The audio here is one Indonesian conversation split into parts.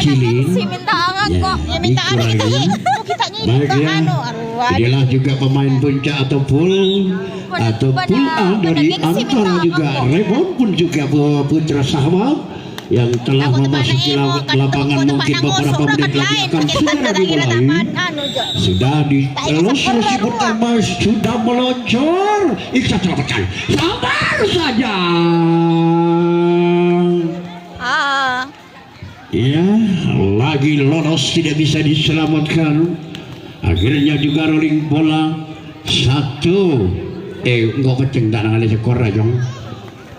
Cilin. Si minta angan Ya, kok. Ya minta itu angan lagi. kita nyanyi Baik ya. Inilah juga pemain puncak atau full A dari antara juga Rebon pun juga putra sahabat yang telah memasuki lapangan mungkin beberapa menit lagi akan segera dimulai. Sudah di pertama sudah meluncur. Iksan selamatkan. Sabar saja. Ya, lagi lolos tidak bisa diselamatkan. Akhirnya juga rolling bola satu. Enggak peceng tak ada skor aja.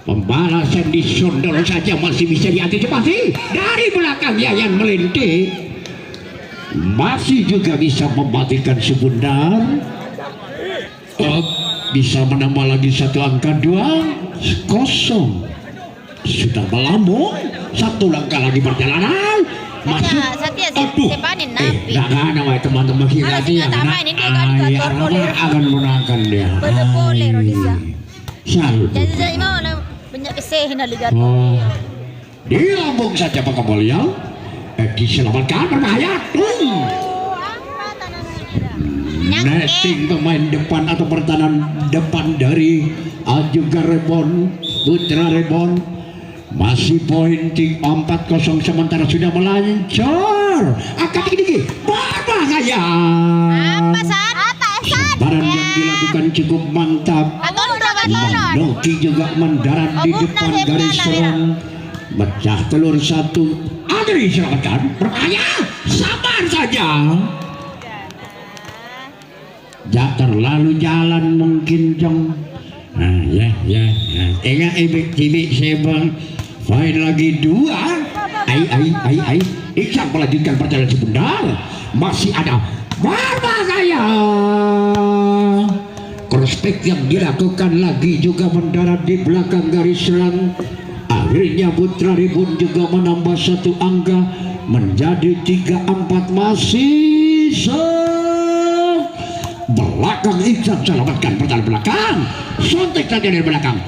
Pembalasan disondol saja masih bisa diantisipasi dari belakang Yayan melintir. Masih juga bisa mematikan sebentar. Bisa menambah lagi satu angka 2-0. Sudah melambung. Satu langkah lagi perjalanan. Masuk. Nggak ada wah teman-teman kita dia. Akan menangkan dia. Salut. Dilambung saja Pak Kapolya. Diselamatkan berbahaya. Netting pemain depan atau pertahanan depan dari juga Rebon, putra Rebon. Masih poin 4-0 sementara sudah melancar. Akan tinggi berbahaya. Sebaran yang dilakukan cukup mantap. Noki juga mendarat di depan garis serang. Pecah telur satu. Ada diselamatkan. Berbahaya. Sabar saja. Jak terlalu jalan mungkin Jong. Ya. Tengah ibik sebang. Main lagi 2. Ai. Iksan melanjutkan perjalanan sebentar. Masih ada berbahaya. Crossback yang dilakukan lagi juga mendarat di belakang garis serang. Akhirnya Putra Ribun juga menambah satu angka menjadi 3-4 masih belakang. Iksan selamatkan pertahanan belakang. Sontek saja dari belakang.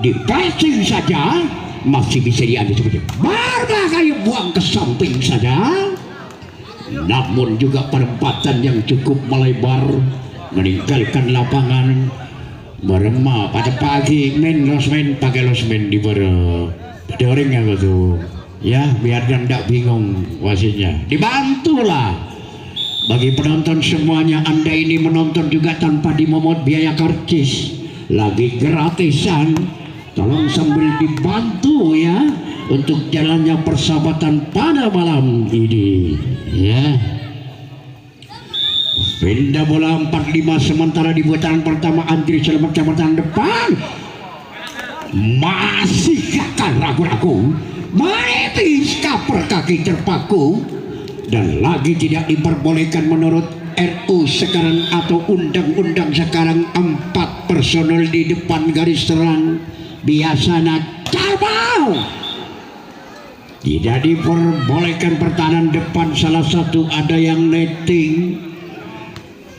Di passing saja masih bisa diantisipasi. Berbahaya buang ke samping saja. Namun juga perempatan yang cukup melebar meninggalkan lapangan. Merema pada pagi losmen pakai losmen di pada orang yang itu ya biar dia tidak bingung wasitnya. Dibantulah bagi penonton semuanya. Anda ini menonton juga tanpa dimomot biaya karcis, lagi gratisan. Tolong sambil dibantu ya untuk jalannya persahabatan pada malam ini ya. Pindah bola 4-5 sementara di putaran pertama Andri selamatkan pertahanan depan. Masih akan ragu-ragu. Menepis kaper kaki terpaku dan lagi tidak diperbolehkan menurut RU sekarang atau undang-undang sekarang 4 personel di depan garis serang. Biasanya cabau. Tidak diperbolehkan pertahanan depan, salah satu ada yang netting.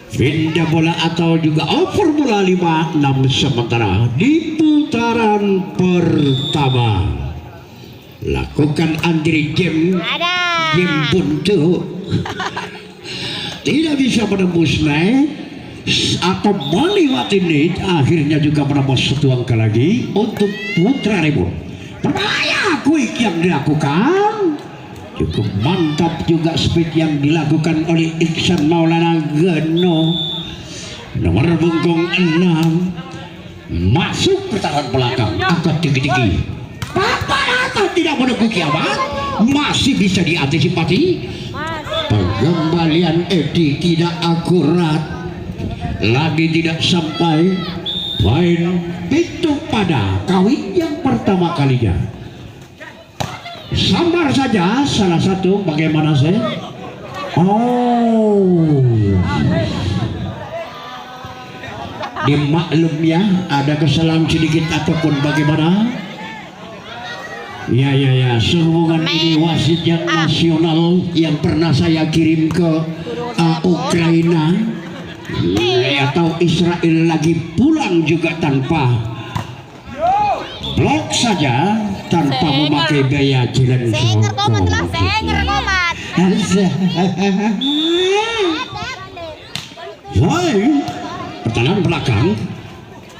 Pindah bola atau juga over bola 5-6 sementara di putaran pertama. Lakukan Andri game buntu. Tidak bisa menembus naik atau melewati net. Akhirnya juga menambah satu angka lagi untuk Putra Ribun. Berbahaya quick yang dilakukan. Cukup mantap juga speed yang dilakukan oleh Iksan Maulana Geno. Nomor punggung 6 masuk pertahanan belakang, angkat tinggi-tinggi. Papan atas tidak menunggu kiamat, masih bisa diantisipasi. Pengembalian Edi tidak akurat, lagi tidak sampai. Poin itu pada kawin yang pertama kalinya. Sambar saja salah satu. Bagaimana saya? Dimaklum ya, ada kesalahan sedikit ataupun bagaimana? Ya. Sehubungan ini wasit yang nasional yang pernah saya kirim ke Ukraina atau Israel lagi pulang juga tanpa blok saja tanpa memakai gaya jalan Senger komat lah, senger komat. Hai, pertahanan belakang.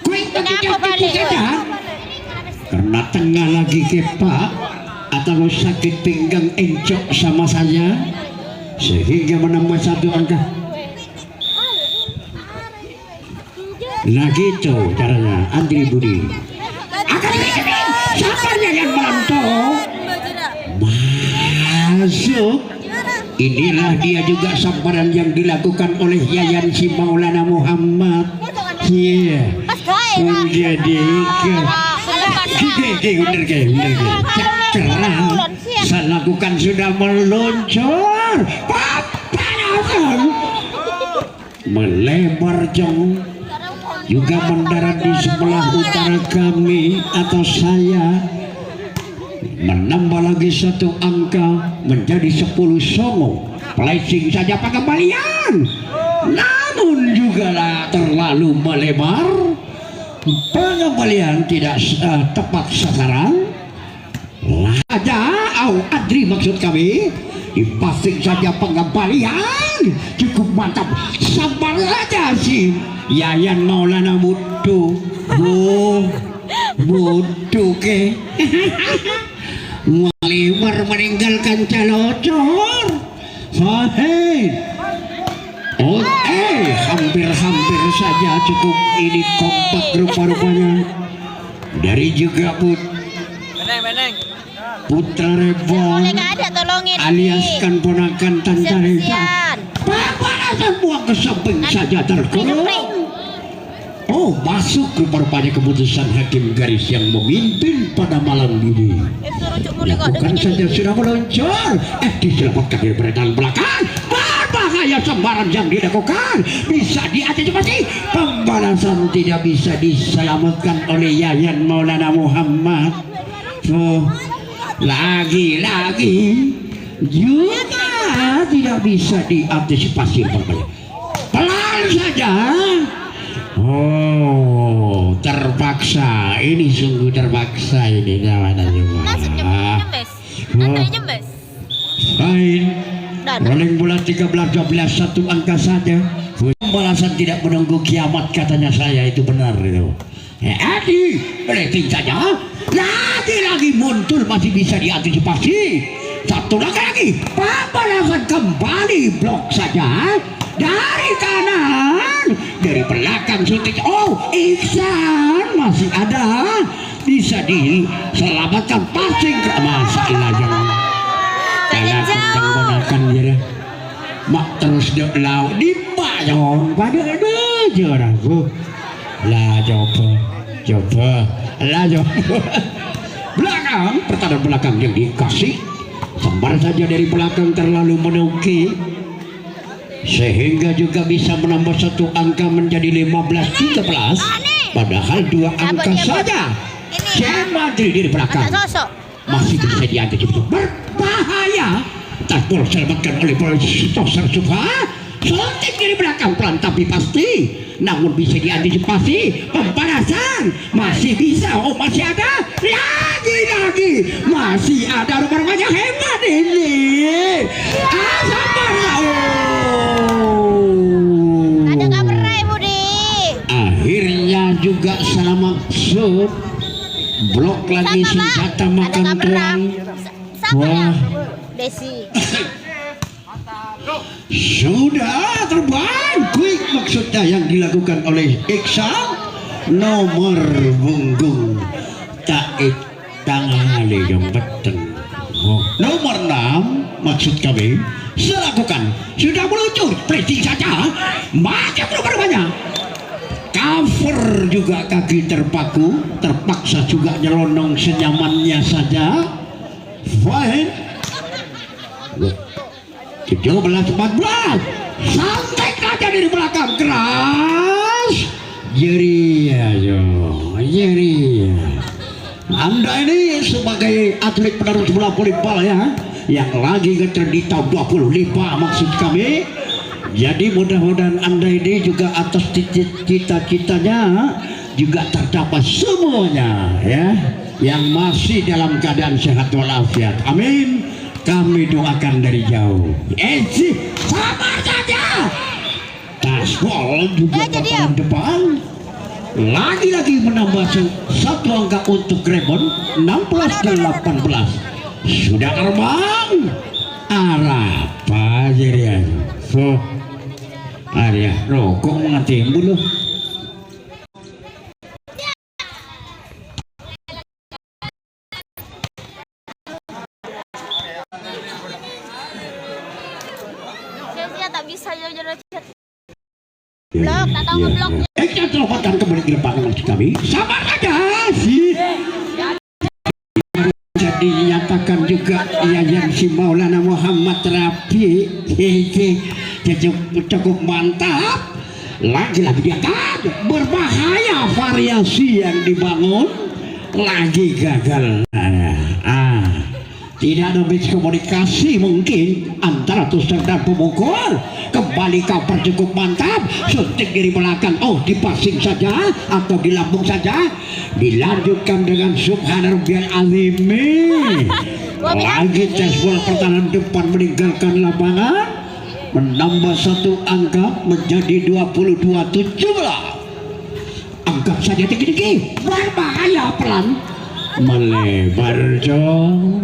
Quick Kenapa balik? karena tengah lagi kepak atau sakit pinggang encok sama saya sehingga menambah satu angka. Nah gitu caranya Andri Budi. Akan siapanya yang melantok masuk. Inilah dia juga sambaran yang dilakukan oleh Yayan si Maulana Muhammad. Iya. Menjadi saya lakukan sudah meluncur. Papanasan melebar jauh. Juga mendarat di sebelah utara kami atau saya, menambah lagi satu angka menjadi 10 songo. Placing saja pengembalian, namun juga terlalu melebar. Pengembalian tidak tepat sasaran. Ada Adri maksud kami. Dipasing saja pengembalian cukup mantap, sabar saja sih Yayan Maulana Budu ke melebar meninggalkan calocor. Fahid hampir saja cukup. Ini kompak rupa-rupanya dari juga Putra Rebon alias kan ponakan Tante Reza. Pemanasan buang ke samping saja terkurung. Oh, masuk rupa-rupanya keputusan hakim garis yang memimpin pada malam ini. Lakukan saja sudah meluncur. Diselamatkan dari pertahanan belakang. Berbahaya sembaran yang dilakukan. Bisa diantisipasi. Pembalasan tidak bisa diselamatkan oleh Yayan Maulana Muhammad. Oh, lagi-lagi juga tidak bisa diantisipasi. Pelan saja. Oh, terpaksa. Ini sungguh terpaksa ini namanya semua. Baik. Rolling bola 13-12 satu angka saja. Pembalasan tidak menunggu kiamat katanya saya itu benar itu. Adi, rating saja. Lagi-lagi muncul masih bisa diantisipasi. Satu lagi. Pembalasan kembali blok saja. Dari kanan, dari belakang suntik. Oh, Iksan masih ada, bisa diselamatkan passing ke masalah yang kayak menggunakan dia. Mak terus dek lau di bayong pada aja ragu. Lah coba, belakang pertahanan belakang yang dikasih sembar saja dari belakang terlalu menukik. Sehingga juga bisa menambah satu angka menjadi 15-13. Padahal 2 angka saja. Madrid di belakang masih bisa diantisipasi. Berbahaya. Takbol selamatkan oleh Toser Sufa. Suntik dari belakang pelan tapi pasti. Namun bisa diantisipasi. Pembalasan masih bisa. Oh, masih ada. Lagi masih ada rumah-rumahnya hebat ini. Akhirnya juga selamat sub. Blok lagi senjata makan tuan. Wah, Desi. Sudah terbang quick maksudnya yang dilakukan oleh Iksan. Nomor punggung taik tangali yang beten. Nomor 6 maksud kami selakukan sudah meluncur pressing saja macam rumah-rumahnya. Cover juga kaki terpaku, terpaksa juga nyelonong senyamannya saja. Fine. 17-14 santai saja dari belakang keras. Jeria. Anda ini sebagai atlet penerus bola volleyball ya, yang lagi ngeter di tahun 25 maksud kami. Jadi mudah-mudahan Anda ini juga atas cita-citanya juga terdapat semuanya ya. yang masih dalam keadaan sehat walafiat. Amin. Kami doakan dari jauh. Sabar saja. Taspol juga pertahanan depan. Lagi-lagi menambah satu angka untuk Rebon. 16-18. Sudah terbang. Apa jadi so area rokok mengatim dulu. Saya tak bisa jauh-jauh chat. Blok, tak tahu ngeblok. Kita telepon kembali ke depan dengan kami. Sabar aja sih. Jadi dinyatakan juga yang si Maulana Muhammad Rafi cukup mantap. Lagi-lagi dia kan berbahaya variasi yang dibangun lagi gagal. Tidak ada miskomunikasi mungkin antara tusuk dan pemukul. Kembali kabar cukup mantap. Suntik dari belakang. Oh, dipasing saja atau dilambung saja. Dilanjutkan dengan subhanarabbiyal azim. Lagi tes bola pertahanan depan meninggalkan lapangan. Menambah satu angka menjadi 22-17. Anggap saja tinggi-tinggi. Berbahaya pelan. Melebar jauh.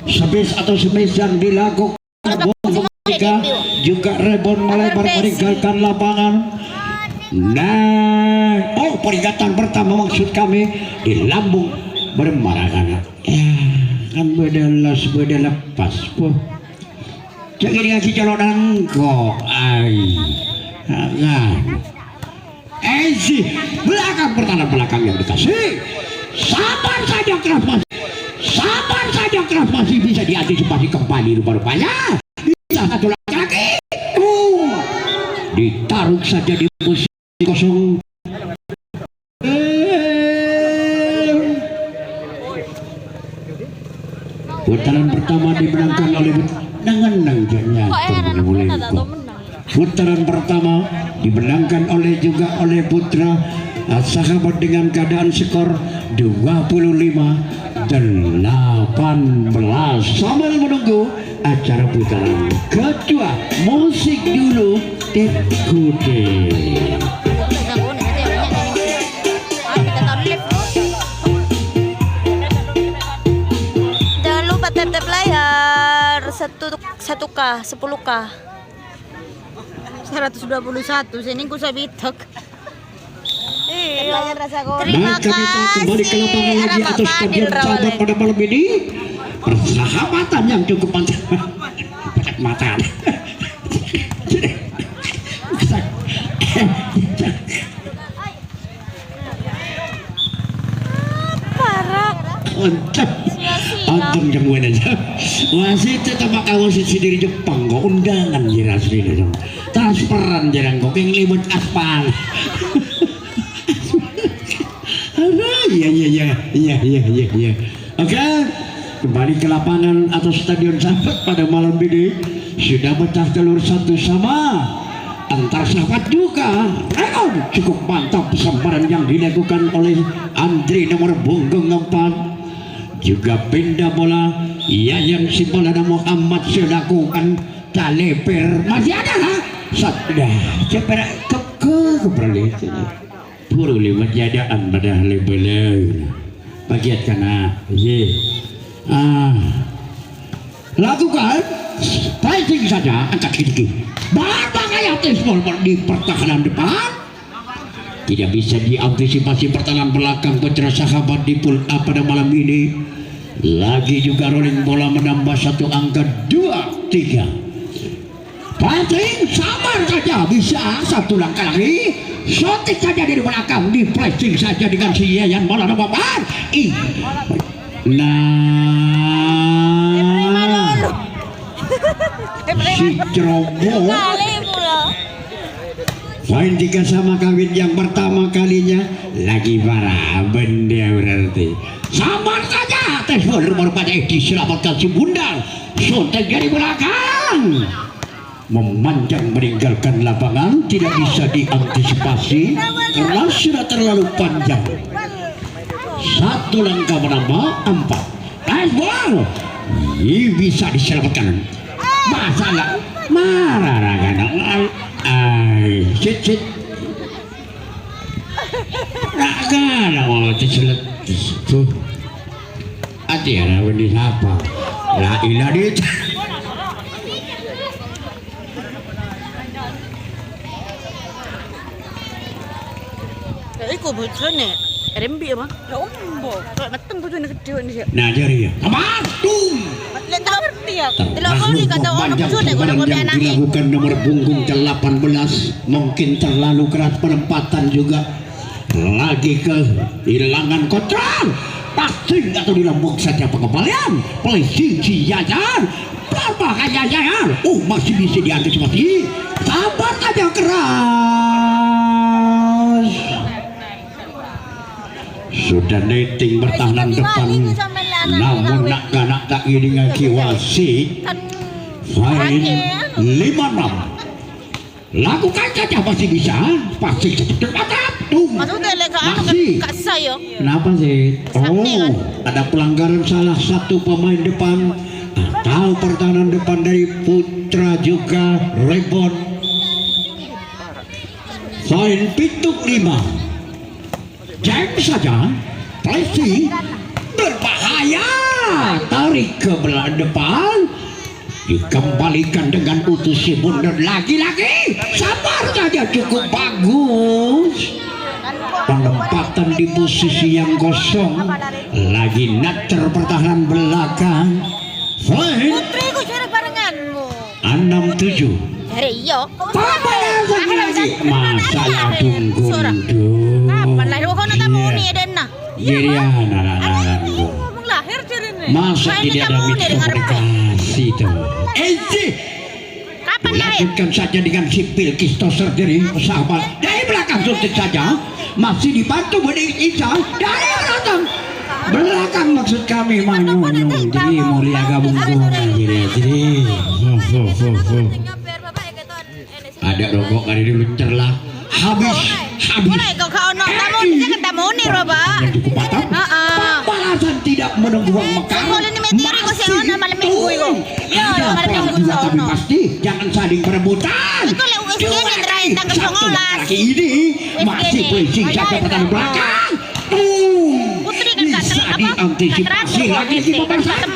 Sebis atau semis yang dilakukan juga Rebon melebar meninggalkan lapangan. Nah, oh peringatan pertama maksud kami di lambung bermarakan. Ya, kan beda lepas po. Jadi ngasih calonan kok, belakang pertahanan belakang yang dikasih. Sabar saja keras masih. Sabar saja keras masih bisa diantisipasi kembali rupanya. Bisa satu lagi. Ditaruh saja di posisi kosong. Putaran pertama dimenangkan oleh Putaran pertama dimenangkan oleh Putra Sahabat dengan keadaan skor 25-18 sambil menunggu acara putaran kedua. Musik dulu Tekude. Jangan lupa tap-tap layar 1K 10K 121 sini gue sabitok. Terima kasih. Kembali ke lapangan lagi atau stadion sahabat pada malam ini. Persahabatan yang cukup mantap. Mata. Parah. Antum jamuan aja. Masih tetap kamu sendiri Jepang kok undangan jiran sendiri. Transferan jiran kok yang limut aspal. Iya. Oke, kembali ke lapangan atau stadion sahabat pada malam ini sudah pecah telur satu sama antar sahabat juga. Cukup mantap sambaran yang dilakukan oleh Andri nomor punggung 4. Juga pindah bola yang si Maulana Muhammad sudah lakukan taleper masih ada sudah cepat ke puru lewat jadaan pada lebeler bagian kana lakukan fighting saja angkat gigi berbagai atas bola di pertahanan depan tidak bisa diantisipasi pertahanan belakang Putra Sahabat di pool A pada malam ini. Lagi juga rolling bola menambah satu angka 2-3. Fighting sabar saja bisa satu langkah lagi. Sotik saja dari belakang, di pressing saja dengan si Yayan Maulana Muhammad. Si Ceroboh main 3 sama kawin yang pertama kalinya lagi parah benda berarti. Sabar saja tes bola pada Edi selamatkan si Bundal. Sotik dari belakang memanjang meninggalkan lapangan tidak bisa diantisipasi karena sudah terlalu panjang. Satu langkah menambah 4. Nice ball. Ini bisa diselamatkan. Masalah marah sit. Raga mau diselet tuh. Hati ya di apa? La ilah dia. Iku bojone rembi apa? Ya ombo. Kalau meteng bojone gede ini sih. Nah jadi ya. Aman tuh. Lek tak ngerti ya. Delok kali kata ono bojone kalau ngono yang anake. dilakukan nomor punggung 18 mungkin terlalu keras penempatan juga. Lagi kehilangan kontrol. Pasti nggak tahu dilambung saja pengembalian. Polisi Yayan. Berbahaya Yayan. Masih bisa diantisipasi. Sabar saja keras. Sudah netting pertahanan depan. Namun nak ini ngaki wasit. Fine 5-6. Lakukan saja masih bisa. Pasti cepat tuh. Maksudnya lek anu kak saya. Kenapa sih? Ada pelanggaran salah satu pemain depan atau pertahanan depan dari Putra juga rebound. Fine pituk 5. Jam saja. Pressing berbahaya. Tarik ke belah depan. Dikembalikan dengan utus si mundur lagi-lagi. Sabar saja cukup bagus. Penempatan di posisi yang kosong. Lagi nater pertahanan belakang. Fine. Putriku cari barenganmu. 6-7. Cari iya. lagi. Masalah tunggu. Kapan lahir kono tamu ni Edena? Iya, Ngomong lahir ciri ni. Masa tidak ada miskomunikasi itu? Kapan lahir? Lakukan saja dengan sipil Kistoser dari sahabat. Dari belakang suntik saja. Masih dibantu Budi Isa dari belakang. Belakang maksud kami manyung. Jadi mulia gabung jadi. Ada rokok kali dulu cerlah. Habis. Mulai kau ono tamu ni jangan tamu ni roba. Yang cukup patah. Balasan tidak menunggu uang Mekah. Kalau ni meteri ko siya ono malam minggu iko. Ya, malam minggu ko Tapi ono. pasti jangan saling berebutan. Ito le USG ni terakhir tanggal songolas. Laki ini masih polisi jaga pertahanan belakang. Putri kan gak Bisa apa? diantisipasi lagi di pembahasan.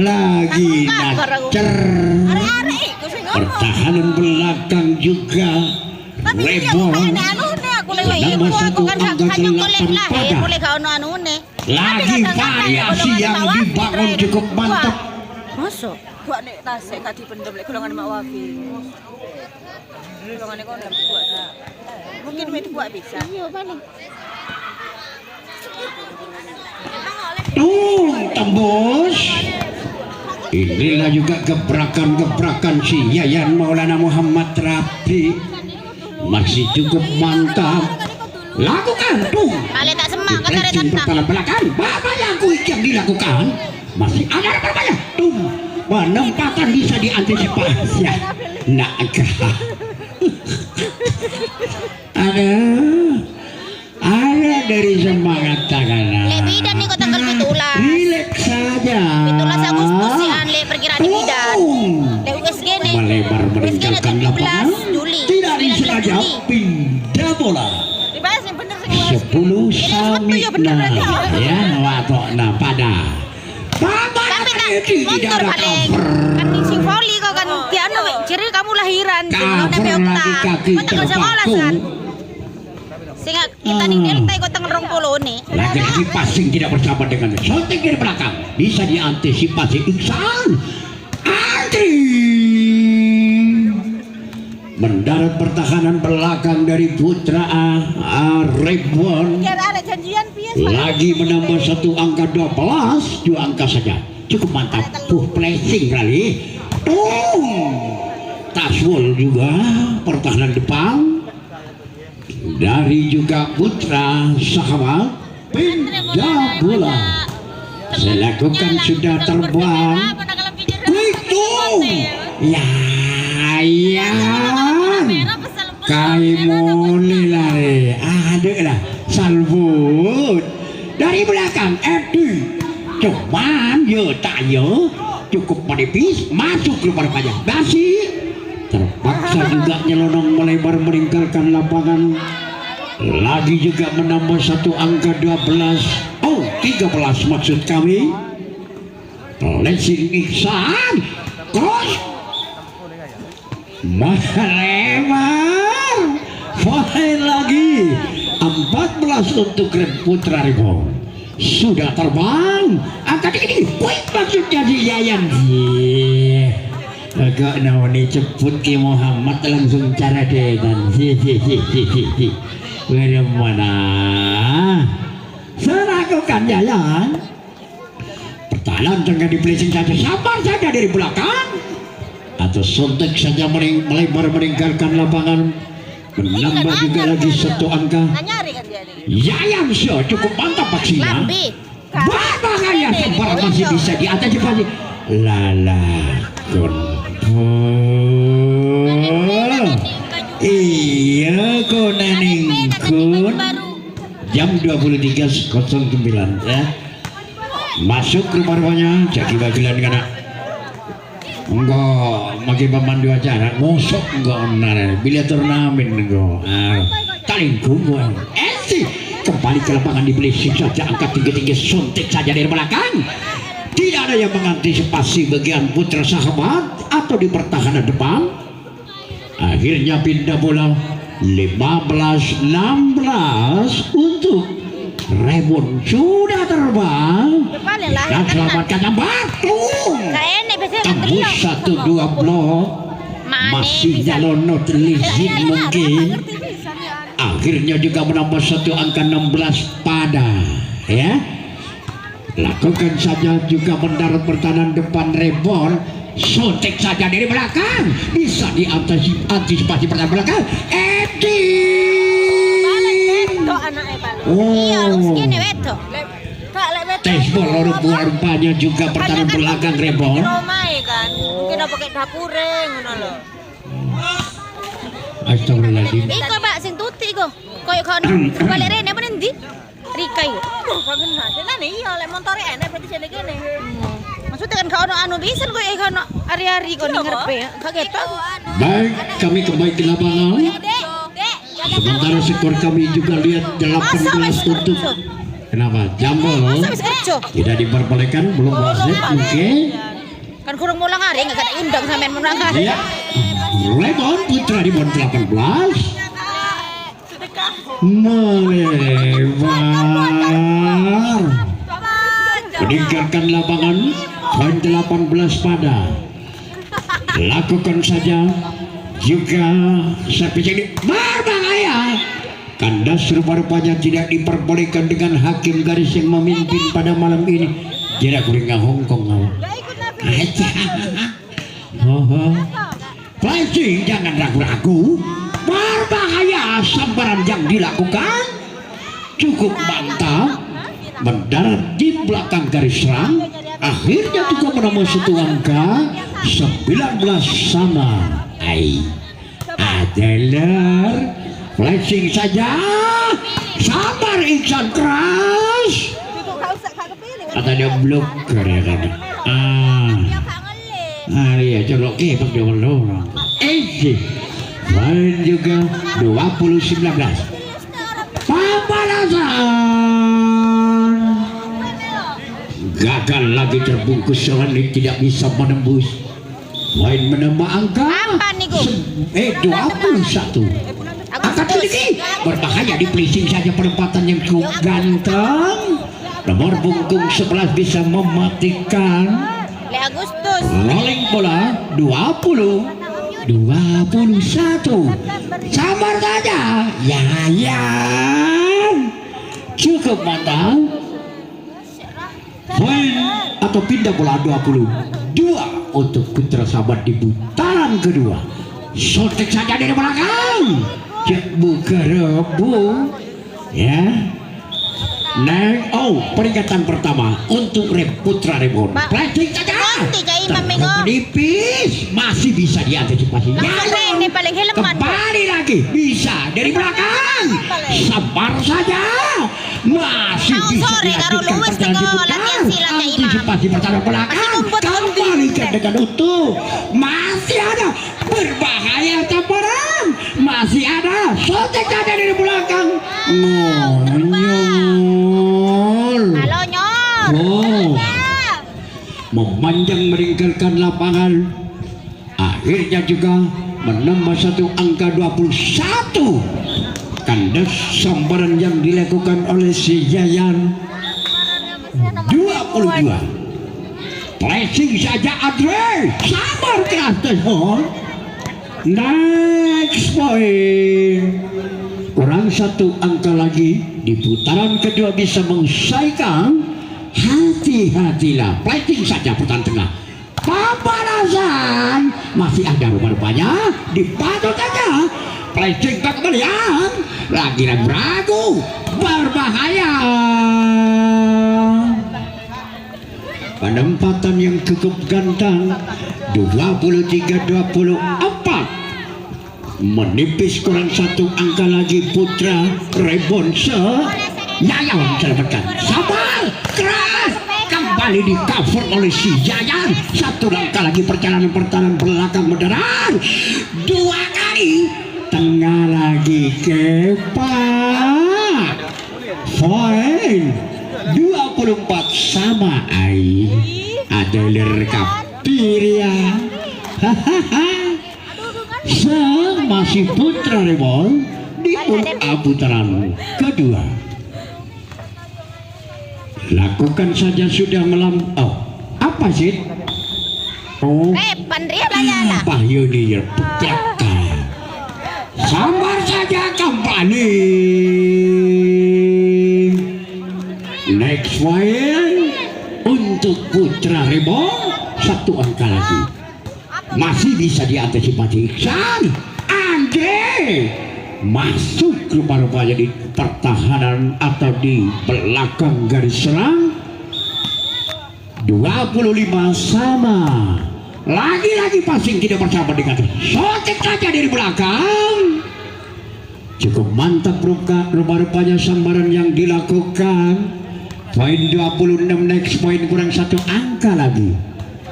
Lagi nacer. Pertahanan belakang juga rebound. Nomor satu angka 8 pada. Lagi variasi yang dibangun cukup mantap. Masuk. Buat nek tasik tadi pendem lek golongan Mak Wafi. Golongan kono buat. Mungkin itu buat bisa. Iya paling. Tembus. Inilah juga gebrakan-gebrakan si Yayan Maulana Muhammad Rafi. Masih cukup mantap. Lakukan tuh. Kali tak semak kata dia Stretching pertahanan belakang. Apa yang quick yang dilakukan? Masih ada berbahaya. Tuh. Penempatan bisa diantisipasi. Naga. Ada dari semangat tangan. Lek bidan ni kau tanggal 17. Relax saja. 17 Agustus si Anle perkiraan bidan. Lek USG ni. Melebar meninggalkan lapangan. Juli. Tidak disengaja pindah bola. Dibahas yang benar semua. 10 Samikna. Ya, watokna pada. Tapi tak motor paling. Kan sing volley kau kan tiano ciri kamu lahiran. Cover lagi kaki terpaku. Sehingga kita nih delta kau tengah 20 ni. Lagi-lagi passing tidak bersama dengan shooting dari belakang. Bisa diantisipasi Iksan. Andri. Mendarat pertahanan belakang dari Putra Rebon. Ada janjian biasa. Lagi menambah satu angka 12. 2 angka saja. Cukup mantap. Placing kali. Taswol juga pertahanan depan. Dari juga Putra sahabat pindah bola. Saya lakukan sudah terbang. Itu ya Kai mulai lari. Salbut dari belakang Edi. Cuman yo tak yo cukup menipis masuk ke rupanya. Basi terpaksa juga nyelonong melebar meninggalkan lapangan. Lagi juga menambah satu angka 12. Oh 13 maksud kami. Lesing Iksan cross melebar. Poin lagi 14 untuk Red Putra Rebound. Sudah terbang angkat ini poin maksudnya si Yayan. Agak nawani ceput ke Muhammad langsung cara dedan. Bagaimana seragukan Yayan. Pertahanan tengah di placing saja, sabar saja dari belakang atau sontek saja melebar meninggalkan lapangan. Menambah juga lagi satu angka. Yayan Show cukup mantap aksinya. Berbahaya sembar masih bisa di atas pasti. Lala iya konaningkun. Jam 23.09 ya. Masuk ke rumah-rumahnya jadi bagilan kena. Enggak, magi pemandu acara ngosok enggak benar. Bila turnamen enggak. Talingkung gua. Kembali ke lapangan di placing saja angkat tinggi-tinggi suntik saja dari belakang. Tidak ada yang mengantisipasi bagian putra sahabat atau di pertahanan depan. Akhirnya pindah bola 15-16 untuk Rebon sudah terbang dan selamatkan yang batu. Tembus 1-2 blok masih nyalonot lizin mungkin. Akhirnya juga menambah satu angka 16 pada ya. Lakukan saja juga mendarat pertahanan depan Rebon. Sotek saja dari belakang bisa diantisipasi pertahanan belakang. Edi. Tes bola rupanya juga pertahanan belakang Rebon. Mungkin pakai dapure ngono lho. Astagfirullahaladzim. Iko Mbak sing tuti iko. Koyo kono balik rene apa ndi? Rika yo. Tenan iya lek montore enek berarti jane kene. Maksudnya kan kau anu bisa koyo kono ari-ari kok ning ngarepe. Kagetok. Baik, kami kembali ke lapangan. Sementara skor kami juga lihat 18 untuk kenapa? Jambol tidak diperbolehkan, belum wasit mungkin. Kan kurang mulang hari enggak ada undang sampean mulang hari. Iya. Rebon Putra di bon 18. Melebar. Meninggalkan lapangan poin 18 pada. Lakukan saja juga sampai sini berbahaya. Kandas rupa-rupanya tidak diperbolehkan dengan hakim garis yang memimpin pada malam ini. Tidak kuringah Hongkong awak. Aja. Placing jangan ragu-ragu. Berbahaya sambaran yang dilakukan. Cukup mantap. Mendarat di belakang garis serang. Akhirnya juga menambah satu angka 19 sama. Adalah flashing saja. Sabar Iksan keras. Kata dia blok karena iya colok kepek dia melorong. Main juga 20-19. Pembalasan. Gagal lagi terbungkus soal ini tidak bisa menembus. Main menambah angka 21. Angkat tinggi berbahaya di placing saja penempatan yang cukup ganteng. Nomor punggung 11 bisa mematikan. Le Agustus. Rolling bola 20-21. Sabar saja. Ya. Cukup mantap. Poin atau pindah bola 22 untuk putra sahabat di putaran kedua. Sotek saja dari belakang. Cek buka rebung. Ya. Peringatan pertama untuk Putra Rebon. Placing saja. Tiga imam Terlalu minggu. menipis. Masih bisa diantisipasi. Langsung ini paling helman. Kembali lagi. Bisa dari belakang. Sabar saja. Masih Tahu bisa sore karo dilanjutkan luwes perjalanan teko diputar. latihan silat ya, Imam. Antisipasi perjalanan belakang. Masih ngumpet Kembalikan dengan utuh. Masih ada. Berbahaya tamparan. Masih ada. Sotek saja dari belakang. Ngonyol. Halo nyor. Oh. Memanjang meninggalkan lapangan. Akhirnya juga menambah satu angka 21. Kandas sambaran yang dilakukan oleh si Yayan 22. Pressing saja Andre. Sabar keras Teshon. Next point. Kurang satu angka lagi. Di putaran kedua bisa mengusaikan. Hati-hatilah. Pressing saja putaran tengah. Pemanasan. Masih ada rupanya. Dipantau saja. Pressing ke kembalian. Lagi ragu-ragu. Berbahaya. Penempatan yang cukup ganteng. 23-24. Menipis kurang satu angka lagi Putra Rebonse. Yayan selamatkan. Sabar. Keras. Kembali di cover oleh si Yayan. Satu langkah lagi pertahanan belakang mendarat. Dua kali. Tengah lagi Kepa. Poin 24 sama ai. Ada Lerkapiria. Masih Putra Rebon di putaran kedua. Lakukan saja sudah apa sih? Oh, Pandria banyak. apa Yuni Putraka? Sambar saja kampanye. Next point untuk Putra Rebon. Satu angka lagi. Masih bisa diantisipasi. Iksan Andre masuk rupa-rupanya di pertahanan atau di belakang garis serang. 25 sama. Lagi-lagi passing tidak bersama dengan sotek saja dari belakang. Cukup mantap rupa-rupanya sambaran yang dilakukan. Poin 26. Next point kurang satu angka lagi.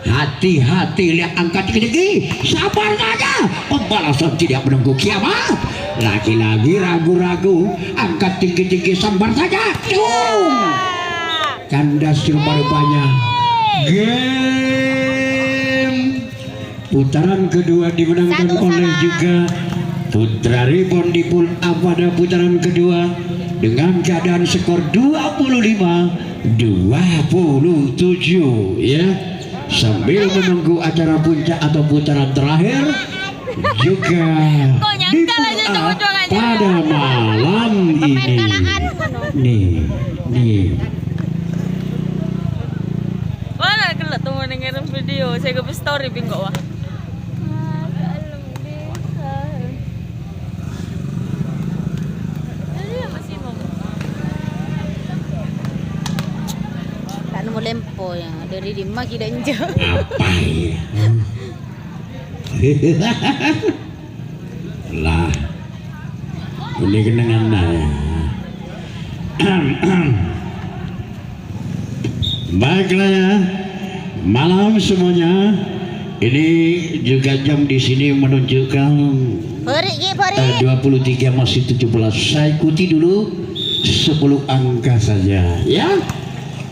Hati-hati lihat angka tinggi-tinggi. Sabar saja. Pembalasan tidak menunggu kiamat. Lagi-lagi ragu-ragu. Angka tinggi-tinggi sabar saja. Kandas rupa-rupanya. Game putaran kedua dimenangkan oleh juga Putra Rebon di pool A pada putaran kedua dengan keadaan skor 25-27 ya. Sambil menunggu acara puncak atau putaran terakhir juga di pool A pada malam ini. Nih. Wala kelat tuh mendengar video saya ke story bingo wah. Tak nemu lempo yang dari di maki dan jauh. Apa ya? Lah, ini kenangan ya. Baiklah ya, malam semuanya. Ini juga jam di sini menunjukkan Peri. 23 masih 17. Saya ikuti dulu 10 angka saja ya.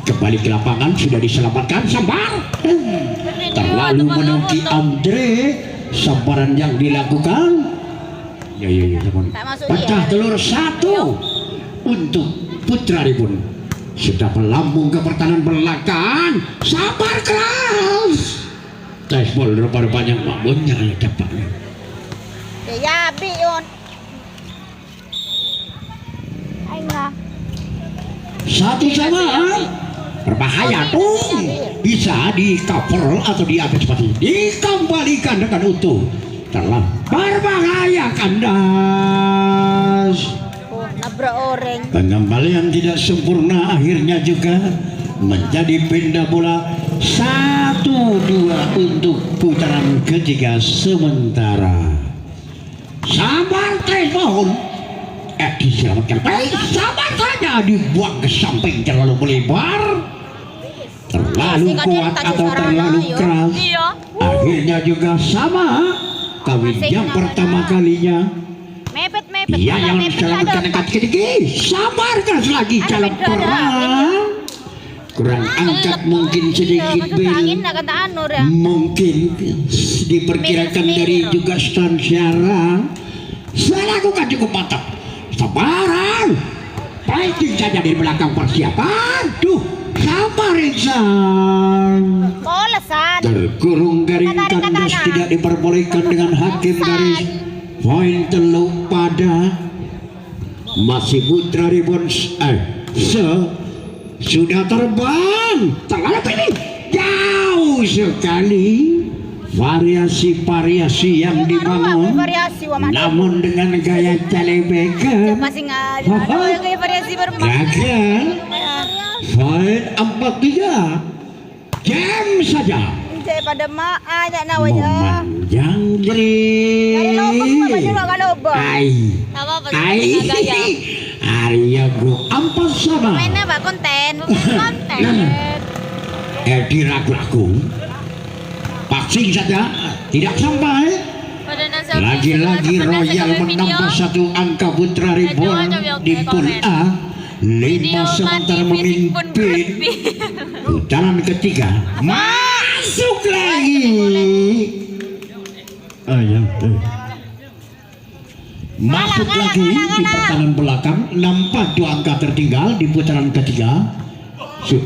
Kembali ke lapangan sudah diselamatkan Sambar. Terlalu menungki Andre. Sambaran yang dilakukan. Ya. Pecah telur satu untuk Putra Rebon. Sudah melambung ke pertahanan belakang. Sabar keras. Tespol rupa-rupanya mampunya ya dapat. Ya bion. Ayolah. Satu sama. Berbahaya tuh. Bisa di cover atau diantisipasi. Dikembalikan dengan utuh. Terlalu berbahaya kandas. Nabrak orang. Pengembalian tidak sempurna akhirnya juga menjadi pindah bola 1-1. 2 untuk putaran ketiga sementara. Sabar telepon. Diselamatkan baik, sabar saja, dibuang ke samping terlalu melebar, terlalu kuat atau terlalu keras. Iya. Akhirnya juga sama. Kawin yang pertama kalinya. Mepet Ia yang selamatkan angkat sedikit. Sabarkan lagi calon perang. Kurang angkat mungkin sedikit angin bel. nak kata anu ya. Mungkin diperkirakan dari juga stand siaran. Saya lakukan cukup mantap. Sabaran. Fighting saja di belakang persiapan. Duh, sabar Iksan. Polesan. Terkurung garing kandas tidak diperbolehkan dengan hakim garis. Poin teluk pada masih Putra Ribons sudah terbang terlalu tinggi jauh sekali. Variasi-variasi yang dibangun, Variasi wa mana. namun dengan gaya calebekan Masih nggak ada kayak variasi bermain. gagal. Poin 43 jam saja. Saya pada mak ada nawanya. Memanjang Dari lobang mah banyak jeri. nggak lobang. Ai, Apa apa ai, gaya. Arya bro, ampas sama. Mainnya apa konten? Konten. Edi ragu-ragu. Passing saja, tidak sampai. Lagi-lagi Royal menambah 1 angka Putra Reborn di pool A. 5 sementara memimpin. Putaran ketiga masuk lagi. Masuk lagi di pertahanan belakang. Nampak 2 angka tertinggal di putaran ketiga.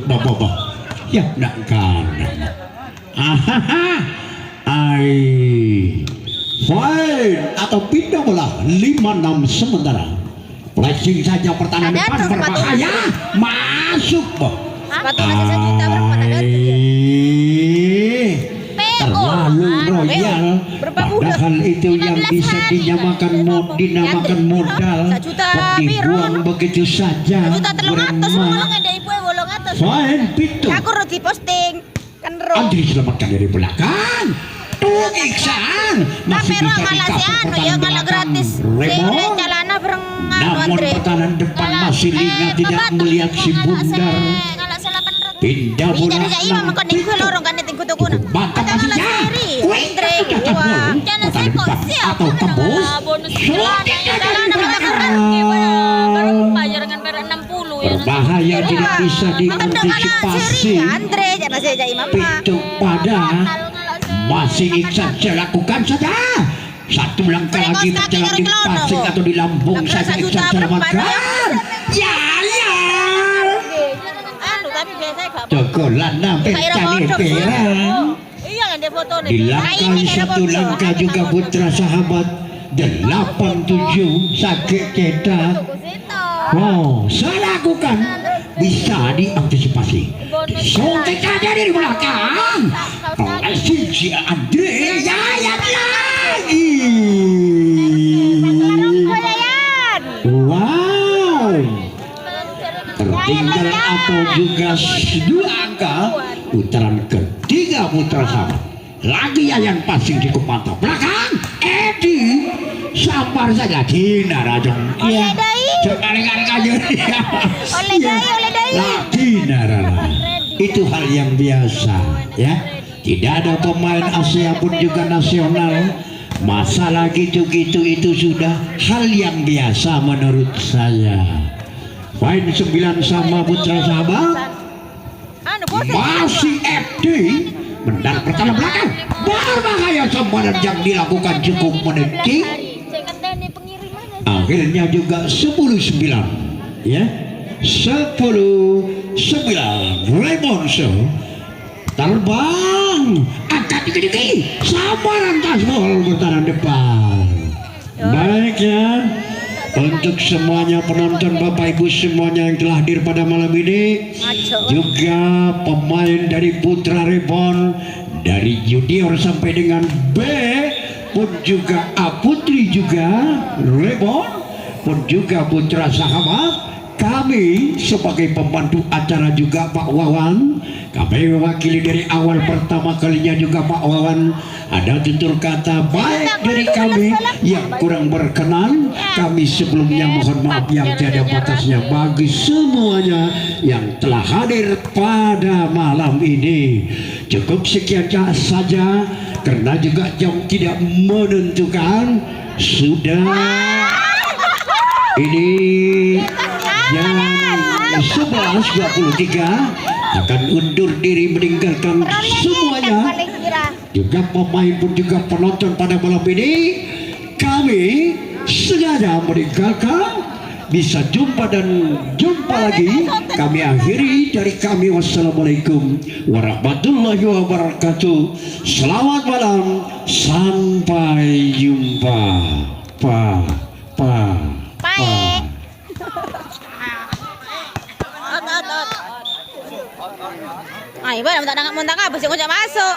Bapak-bapak, ya nak kanan. Fine atau pindah bola 5-6 sementara. Flashing saja pertahanan Ada depan tuh, berbahaya. Masuk boh. Sepatu nasi sejuta berapa ada tuh ya? Terlalu royal. Padahal itu yang bisa dinamakan modal. Kok dibuang begitu saja. Juta 300 Beremah. malah ada ibu yang bolong atas. Fine pintu. Aku roti posting kan ro. Andri selamatkan dari belakang. Tuh Iksan masih Tapi ro bisa malah si dikasih anu ya pertahanan malah belakang. gratis. Saya Remo. udah celana bareng anu Namun Andre. pertahanan depan masih Lina tidak melihat si bundar. Kalau salah kan ro. Pindah Ini bola dari saya mah mengkon ning lorong kan ning kutu-kuna. Bantah masih ya. Andre. Wah, Jangan saya kok siap. Atau tembus. Bonus Shooting saja jalan di belakang. baru bayar dengan bayar 60 ya. Berbahaya tidak bisa diantisipasi. Andre jangan saya jadi mama. Pintu pada masih Iksan lakukan saja. 1 langkah lagi berjalan di passing atau di lambung saja Iksan selamatkan. Ya. Anu tapi biasa gak Cokolan nampet cari perang. Iya kan dia foto nih. Dilangkahi 1 langkah juga Putra Sahabat. 87 sakit cetak. Wow, saya lakukan bisa diantisipasi. Sontek saja dari belakang. Oleh si Andre ya lagi. Wow. Tertinggal atau juga 2 angka. Putaran ketiga Putra Sahabat. Lagi yang passing cukup mantap. Belakang Edi. Sabar saja Dina Rajong. Oleh dai. Sekali-kali kayu. Oleh dai. Lagi Narara. Itu hal yang biasa ya. Tidak ada pemain Asia pun juga nasional. Masalah gitu-gitu itu sudah hal yang biasa menurut saya. Poin 9 sama Putra Sahabat. Anu bosan. Masih FD mendarat pertahanan belakang. Berbahaya sempadan yang dilakukan cukup mendetik. Akhirnya juga 10-9 ya. 10-9 Remonso terbang angkat dikit-dikit sabaran tasbol bertahan depan. Baik ya, untuk semuanya penonton Bapak Ibu semuanya yang telah hadir pada malam ini, juga pemain dari Putra Reborn dari junior sampai dengan B pun juga A Putri juga Reborn pun juga Putra Sahabat kami sebagai pembantu acara juga Pak Wawan, kami mewakili dari awal pertama kalinya juga Pak Wawan, ada tutur kata baik dari kami yang kurang berkenan. Kami sebelumnya mohon maaf yang tiada batasnya bagi semuanya yang telah hadir pada malam ini. Cukup sekian saja karena juga jam tidak menentukan. Sudah ini jam 11.23 akan undur diri meninggalkan semuanya. Juga pemain pun juga penonton pada malam ini kami sengaja meninggalkan. Bisa jumpa dan jumpa lagi. Kami akhiri dari kami. Wassalamualaikum warahmatullahi wabarakatuh. Selamat malam. Sampai jumpa. Ay, ba, muntang ka, basta ko siya masuk.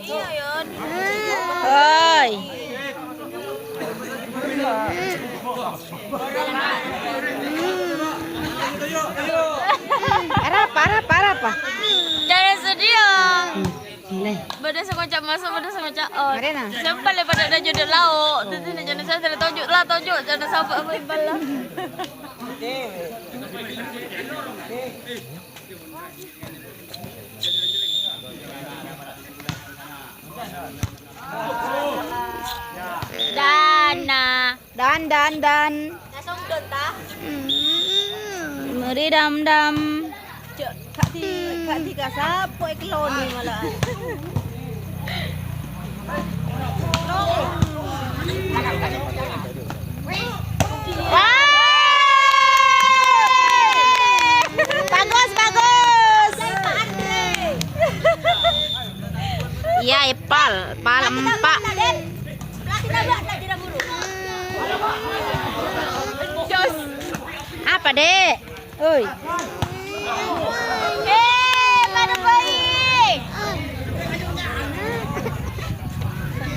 Iya yun. Hoy. Apa? Jangan sedih ya. Nilai. Bada sekocak masuk, bada sekocak out. Marina. Sempal pada ada jodoh lauk. Itu jangan saya tojuk jangan sampai apa ibal lah. Dan. Langsung donta. Meri dam. Kak tiga sapo ikloni malah. Bagus. Iya, pal 4. Apa, Dek? Oi. Pada baik.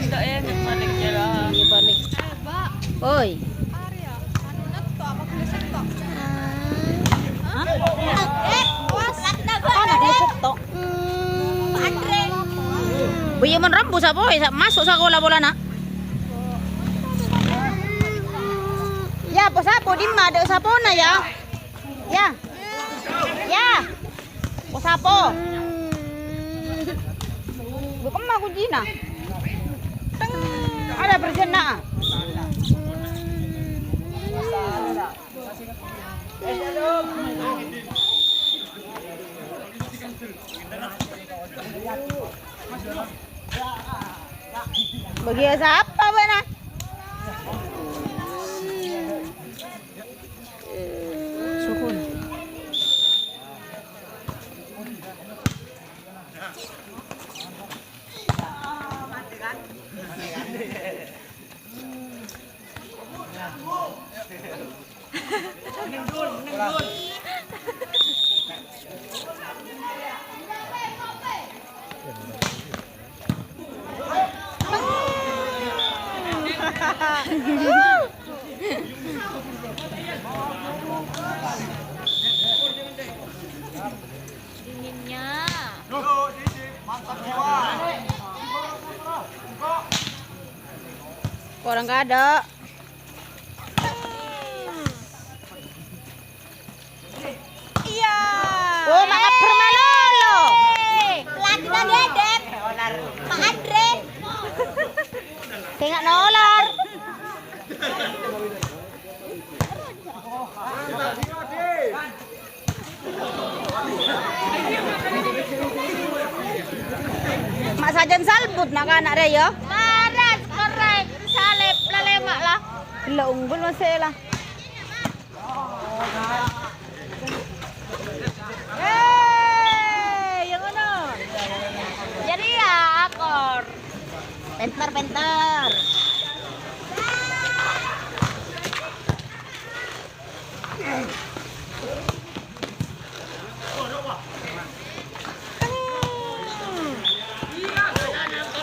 Tidak ya, balik lah. Balik. Oi. Buya man rambus apa? Masuk sa bola na. Ya, posapo di ada sapo na ya. Ya. Posapo. Bukan mah kunci na. Ada persen na. Bagi siapa bana? Sukun. Dinginnya. Orang nggak ada. Iya. Oh, maaf permalolo. Pelatihan dedek. Pak Andre. Tengok nolar. Mak sajan salbut nak anak dia ya. Maras korek salep lalemak lah. Lah unggul masih lah. Yang mana? Jadi ya akor. Penter.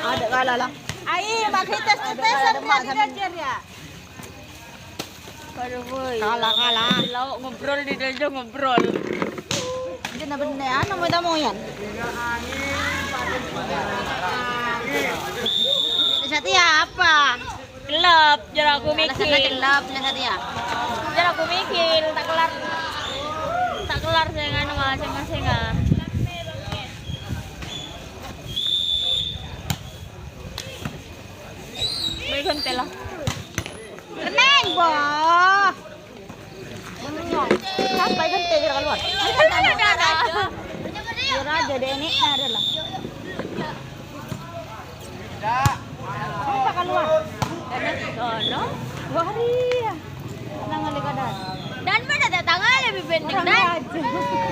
Ada kalah lah. Ayo, pakai tes-tesan tadi ya. Aduh boy. Kalah. Di lauk ngobrol di dojo ngobrol. Jadi na bener ano mo damo yan. Sa tiya apa? Gelap, jar aku Alasan na mikir. kelap na sa tiya. Jar aku mikir, tak kelar. Tak kelar saya nganu masing-masing ah. May konti lah. Reneng bo. Sampai kan tegir keluar. Biar aja deh ini ada lah. Apa keluar? Sono. Dua hari ya. Nang ali kadan. Dan mana datang lebih penting Orang dan. aja.